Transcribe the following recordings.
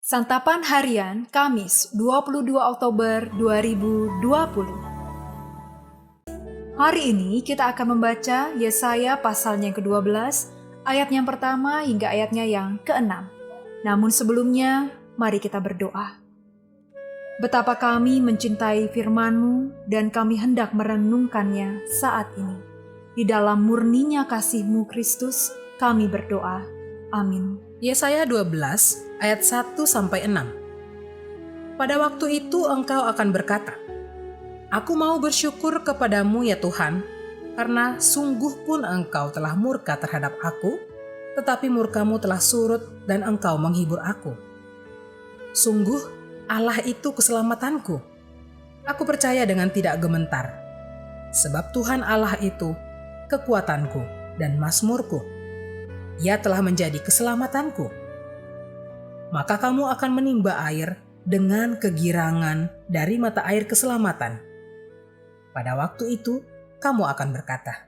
Santapan Harian Kamis 22 Oktober 2020. Hari ini kita akan membaca Yesaya pasalnya yang ke-12, ayat yang pertama hingga ayatnya yang ke-6. Namun sebelumnya, mari kita berdoa. Betapa kami mencintai firman-Mu dan kami hendak merenungkannya saat ini. Di dalam murninya kasih-Mu Kristus, kami berdoa. Amin. Yesaya 12 ayat 1-6. Pada waktu itu engkau akan berkata, Aku mau bersyukur kepadamu ya Tuhan, karena sungguh pun engkau telah murka terhadap aku, tetapi murkamu telah surut dan engkau menghibur aku. Sungguh Allah itu keselamatanku. Aku percaya dengan tidak gementar, sebab Tuhan Allah itu kekuatanku dan mazmurku. Ia telah menjadi keselamatanku. Maka kamu akan menimba air dengan kegirangan dari mata air keselamatan. Pada waktu itu, kamu akan berkata,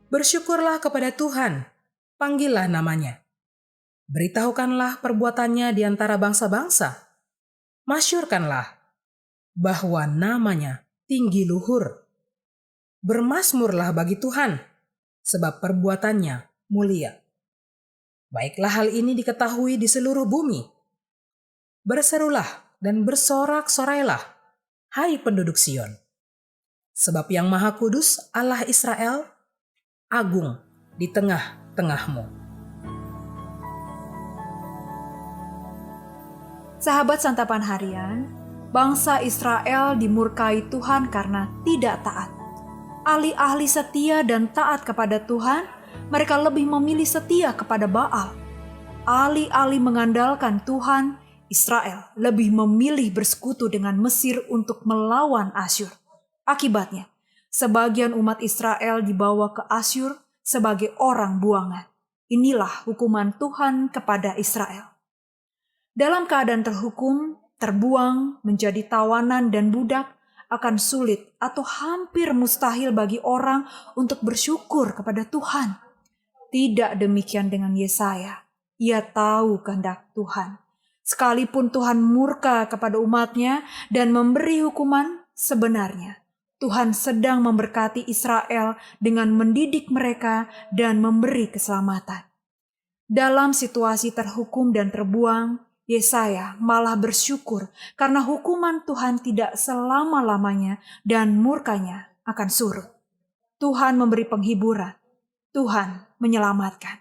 Bersyukurlah kepada Tuhan, panggillah namanya. Beritahukanlah perbuatannya di antara bangsa-bangsa. Masyurkanlah bahwa namanya tinggi luhur. Bermazmurlah bagi Tuhan, sebab perbuatannya mulia. Baiklah hal ini diketahui di seluruh bumi. Berserulah dan bersorak-sorailah, hai penduduk Sion. Sebab yang Maha Kudus Allah Israel agung di tengah-tengahmu. Sahabat Santapan Harian, bangsa Israel dimurkai Tuhan karena tidak taat. Ahli-ahli setia dan taat kepada Tuhan, mereka lebih memilih setia kepada Baal. Alih-alih mengandalkan Tuhan, Israel lebih memilih bersekutu dengan Mesir untuk melawan Asyur. Akibatnya, sebagian umat Israel dibawa ke Asyur sebagai orang buangan. Inilah hukuman Tuhan kepada Israel. Dalam keadaan terhukum, terbuang, menjadi tawanan dan budak, akan sulit atau hampir mustahil bagi orang untuk bersyukur kepada Tuhan. Tidak demikian dengan Yesaya. Ia tahu kehendak Tuhan. Sekalipun Tuhan murka kepada umatnya dan memberi hukuman, sebenarnya Tuhan sedang memberkati Israel dengan mendidik mereka dan memberi keselamatan. Dalam situasi terhukum dan terbuang, Yesaya malah bersyukur karena hukuman Tuhan tidak selama-lamanya dan murkanya akan surut. Tuhan memberi penghiburan. Tuhan menyelamatkan.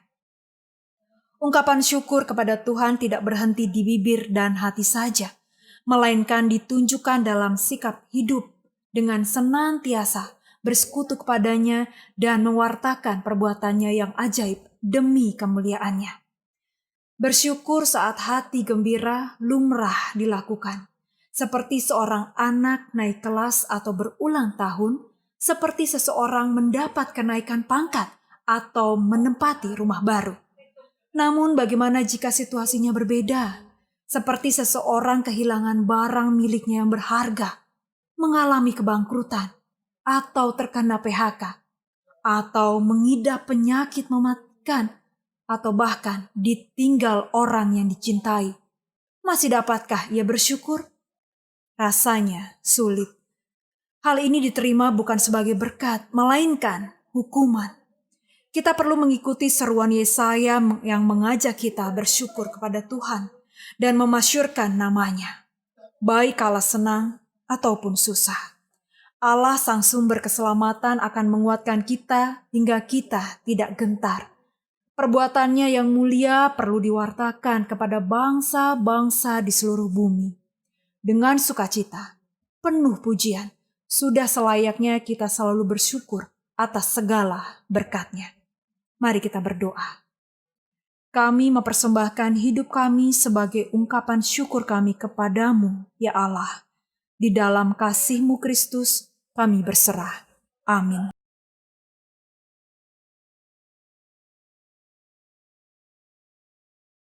Ungkapan syukur kepada Tuhan tidak berhenti di bibir dan hati saja, melainkan ditunjukkan dalam sikap hidup dengan senantiasa bersekutu kepadanya dan mewartakan perbuatannya yang ajaib demi kemuliaannya. Bersyukur saat hati gembira lumrah dilakukan, seperti seorang anak naik kelas atau berulang tahun, seperti seseorang mendapat kenaikan pangkat atau menempati rumah baru. Namun bagaimana jika situasinya berbeda? Seperti seseorang kehilangan barang miliknya yang berharga, mengalami kebangkrutan, atau terkena PHK, atau mengidap penyakit mematikan, atau bahkan ditinggal orang yang dicintai. Masih dapatkah ia bersyukur? Rasanya sulit. Hal ini diterima bukan sebagai berkat, melainkan hukuman. Kita perlu mengikuti seruan Yesaya yang mengajak kita bersyukur kepada Tuhan dan memasyurkan namanya, baik kala senang ataupun susah. Allah sang sumber keselamatan akan menguatkan kita hingga kita tidak gentar. Perbuatannya yang mulia perlu diwartakan kepada bangsa-bangsa di seluruh bumi. Dengan sukacita, penuh pujian, sudah selayaknya kita selalu bersyukur atas segala berkat-Nya. Mari kita berdoa. Kami mempersembahkan hidup kami sebagai ungkapan syukur kami kepadamu, ya Allah. Di dalam kasih-Mu Kristus, kami berserah. Amin.